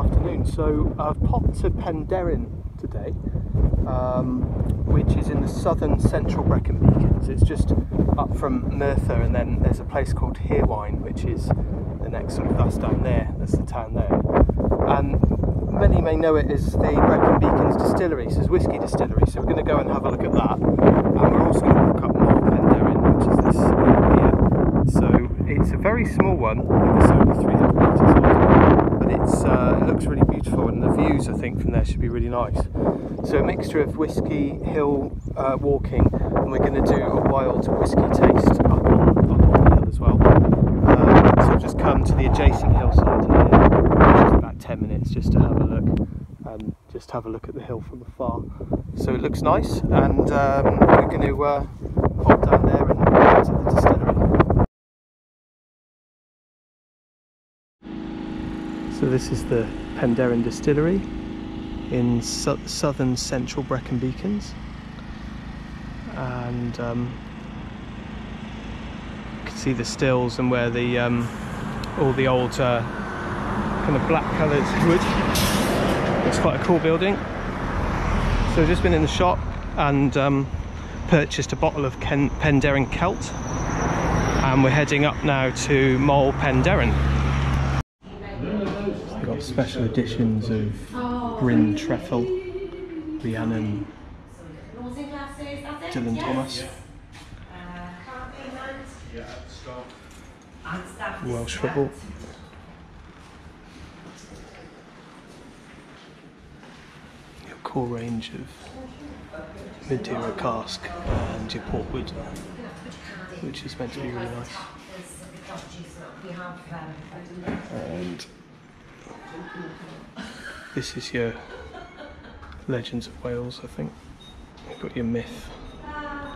afternoon. So I've popped to Penderyn today, which is in the southern central Brecon Beacons. It's just up from Merthyr, and then there's a place called Hirwine, which is the next sort of, that's down there, that's the town there. And many may know it as the Brecon Beacons Distillery, so it's Whisky Distillery, so we're going to go and have a look at that. And we're also going to look up Moel Penderyn, which is this here. So it's a very small one, it's only 300 metres long, but it looks really beautiful, and the views I think from there should be really nice. So a mixture of whisky, hill walking, and we're going to do a wild whisky taste up on the hill as well. So just come to the adjacent hillside here, which is about 10 minutes just to have a look, and just have a look at the hill from afar. So it looks nice, and we're going to pop down there and visit the distillery. So this is the Penderyn Distillery in southern central Brecon Beacons, and you can see the stills and where the all the old kind of black coloured wood. It's quite a cool building. So I've just been in the shop and purchased a bottle of Penderyn Celt, and we're heading up now to Moel Penderyn. We've got special editions of Bryn Treffel, Rhiannon, Dylan Thomas, Welsh football. Your core range of Madeira cask and your portwood, which is meant to be really nice. And this is your Legends of Wales, I think. You've got your Myth,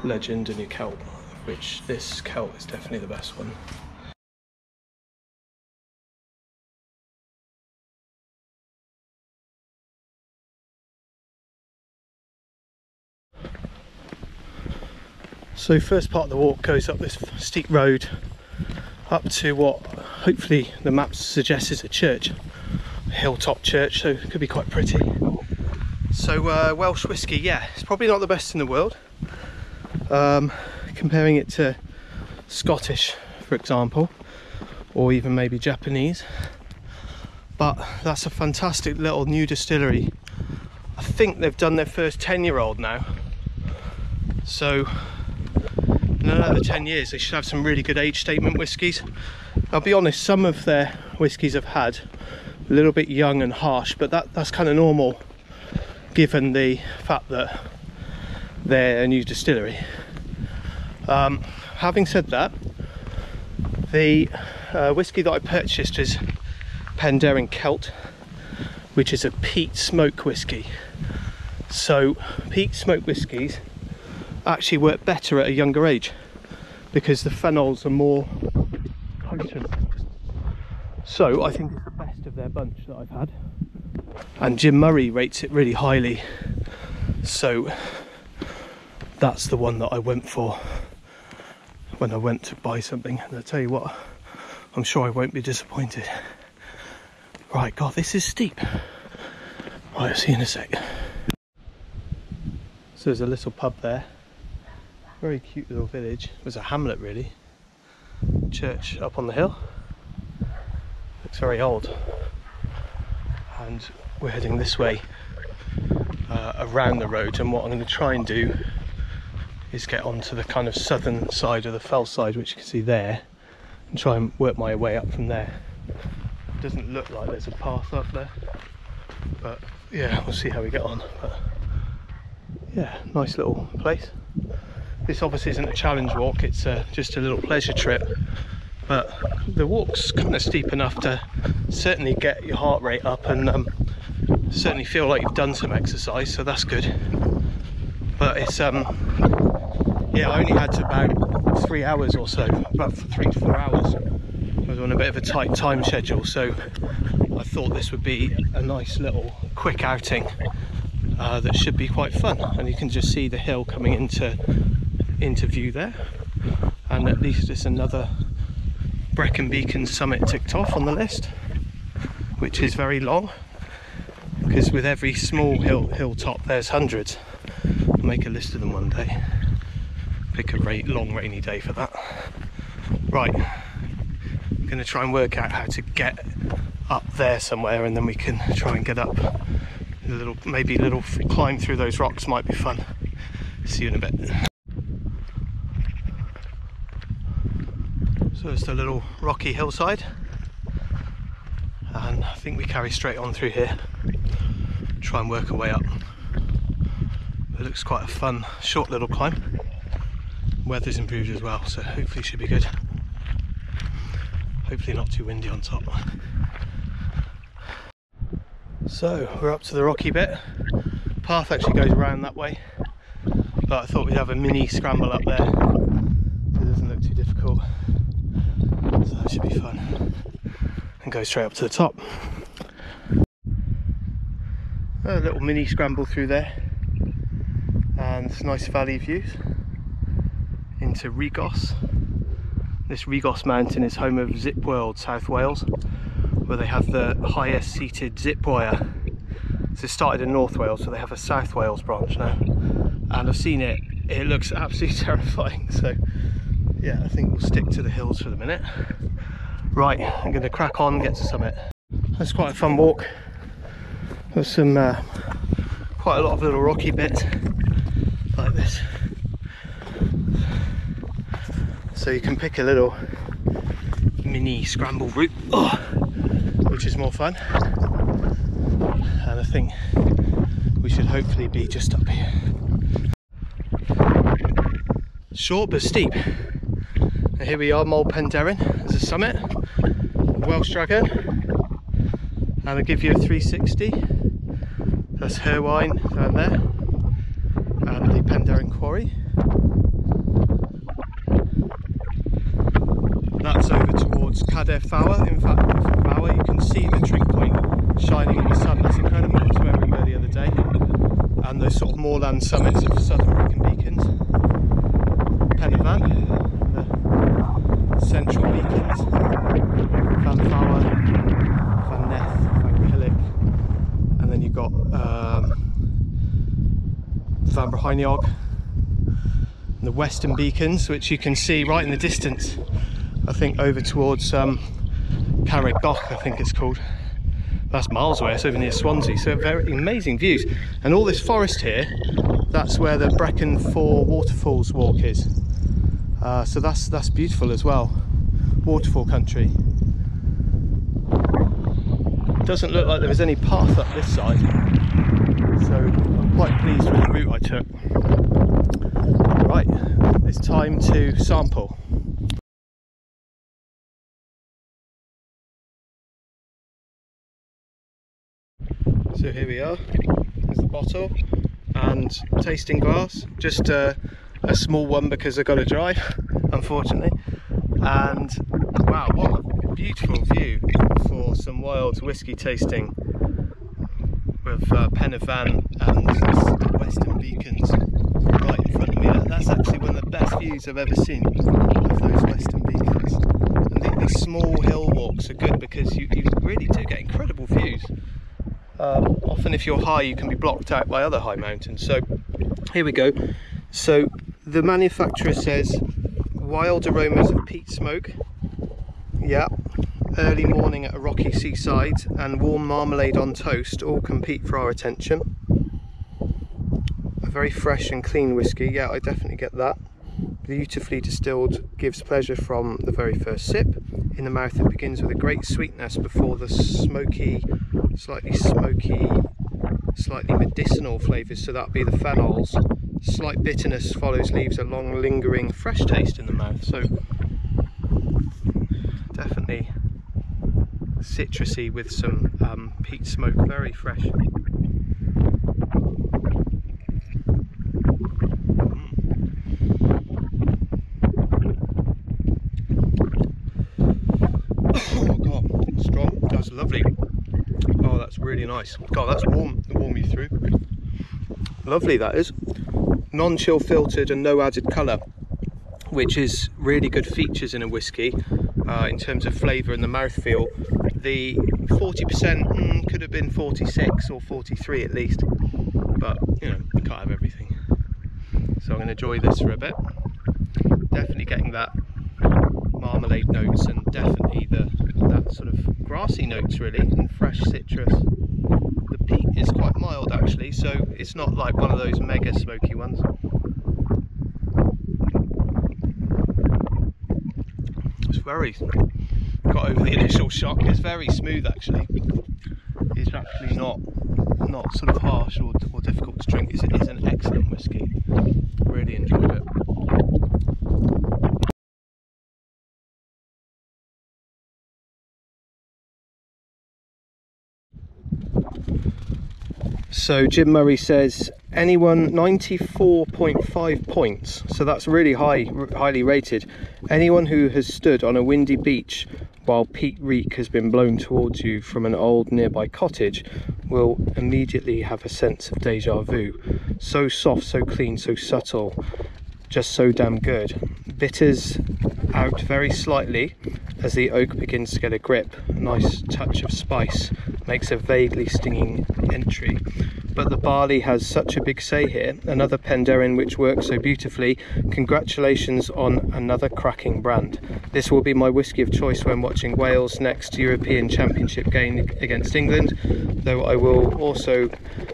Legend and your Celt, of which this Celt is definitely the best one. So first part of the walk goes up this steep road up to what hopefully the map suggests is a church, a hilltop church, so it could be quite pretty. So Welsh whisky, yeah, it's probably not the best in the world. Comparing it to Scottish, for example, or even maybe Japanese. But that's a fantastic little new distillery. I think they've done their first 10-year-old now. So in another 10 years they should have some really good age statement whiskies. I'll be honest, some of their whiskies I've had a little bit young and harsh, but that's kind of normal given the fact that they're a new distillery. Having said that, the whisky that I purchased is Penderyn Celt, which is a peat smoke whisky. So peat smoke whiskies actually work better at a younger age because the phenols are more potent. So I think it's the best of their bunch that I've had, and Jim Murray rates it really highly, so that's the one that I went for when I went to buy something. And I'll tell you what, I'm sure I won't be disappointed. Right, God, this is steep. Right, I'll see you in a sec. So there's a little pub there, very cute little village. It was a hamlet really. Church up on the hill, looks very old, and we're heading this way around the road, and what I'm going to try and do is get onto the kind of southern side of the fell side, which you can see there, and try and work my way up from there. It doesn't look like there's a path up there, but yeah, we'll see how we get on. But yeah, nice little place. This obviously isn't a challenge walk, it's just a little pleasure trip, but the walk's kind of steep enough to certainly get your heart rate up and certainly feel like you've done some exercise, so that's good. But it's yeah, I only had about 3 hours or so, about 3 to 4 hours. I was on a bit of a tight time schedule, so I thought this would be a nice little quick outing that should be quite fun. And you can just see the hill coming into view there, and at least it's another Brecon Beacons summit ticked off on the list, which is very long because with every small hilltop there's hundreds. I'll make a list of them one day. Pick a long rainy day for that. Right, I'm going to try and work out how to get up there somewhere, and then we can try and get up. Maybe a little climb through those rocks might be fun. See you in a bit. So it's a little rocky hillside, and I think we carry straight on through here, try and work our way up. It looks quite a fun short little climb. Weather's improved as well, so hopefully it should be good. Hopefully not too windy on top. So we're up to the rocky bit. Path actually goes around that way, but I thought we'd have a mini scramble up there so it doesn't look too difficult. So that should be fun. And go straight up to the top. A little mini scramble through there, and nice valley views into Regos. This Regos mountain is home of Zip World South Wales, where they have the highest seated zip wire. So it started in North Wales, so they have a South Wales branch now. And I've seen it, it looks absolutely terrifying. So yeah, I think we'll stick to the hills for the minute. Right, I'm going to crack on and get to the summit. That's quite a fun walk. There's some quite a lot of little rocky bits like this. So you can pick a little mini scramble route, which is more fun. And I think we should hopefully be just up here. Short but steep. And here we are, Moel Penderyn as a summit, Welsh Dragon, and I'll give you a 360. That's Herwine down there, and the Penderyn Quarry. That's over towards Cader Fawr. In fact, from Fawr you can see the trig point shining in the sun. That's incredible. That's where we were the other day. And those sort of moorland summits of Southern Brecon Beacons. Penderyn, the central beacons. Van Fawr, Van Neth, Van Killick. And then you've got Van Bryniog. The western beacons, which you can see right in the distance. I think over towards Carrick Goch, I think it's called. That's miles away, it's over near Swansea, so very amazing views. And all this forest here, that's where the Brecon 4 waterfalls walk is. So that's beautiful as well, waterfall country. Doesn't look like there was any path up this side, so I'm quite pleased with the route I took. Right, it's time to sample. So here we are, there's the bottle and tasting glass, just a small one because I've got to drive, unfortunately. And wow, what a beautiful view for some wild whiskey tasting with Penderyn and the Western Beacons right in front of me. That's actually one of the best views I've ever seen of those Western Beacons. And these small hill walks are good because you really do get incredible views. Often if you're high you can be blocked out by other high mountains. So here we go. So the manufacturer says wild aromas of peat smoke, yeah, early morning at a rocky seaside, and warm marmalade on toast all compete for our attention. A very fresh and clean whiskey, yeah, I definitely get that. Beautifully distilled, gives pleasure from the very first sip. In the mouth it begins with a great sweetness before the slightly medicinal flavours, so that'd be the phenols. Slight bitterness follows, leaves a long lingering fresh taste in the mouth, so definitely citrusy with some peat smoke, very fresh. Oh god, strong, that's lovely. Oh, that's really nice. God, that's warm, to warm you through. Lovely that is. Non-chill filtered and no added colour, which is really good features in a whiskey. in terms of flavour and the mouthfeel. The 40% could have been 46 or 43 at least, but you know, you can't have everything. So I'm going to enjoy this for a bit. Definitely getting that marmalade notes, and definitely that sort of grassy notes really, and fresh citrus. The peat is quite mild actually, so it's not like one of those mega smoky ones. It's very, got over the initial shock. It's very smooth actually. It's actually not sort of harsh or difficult to drink. It's an excellent whiskey. Really enjoyed it. So Jim Murray says anyone 94.5 points, so that's really highly rated. Anyone who has stood on a windy beach while peat reek has been blown towards you from an old nearby cottage will immediately have a sense of deja vu. So soft, so clean, so subtle, just so damn good. Bitters out very slightly as the oak begins to get a grip. A nice touch of spice makes a vaguely stinging entry. But the barley has such a big say here. Another Penderyn which works so beautifully. Congratulations on another cracking brand. This will be my whisky of choice when watching Wales' next European Championship game against England, though I will also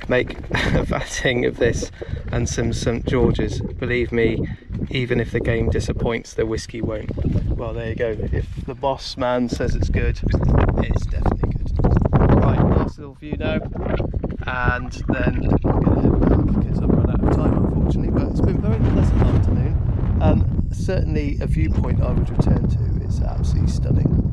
make a vatting of this and some St George's. Believe me, even if the game disappoints, the whisky won't. Well, there you go. If the boss man says it's good, it's definitely good. Right, last little view now, and then I'm going to head back because I've run out of time unfortunately, but it's been a very pleasant afternoon. Certainly a viewpoint I would return to. It's absolutely stunning.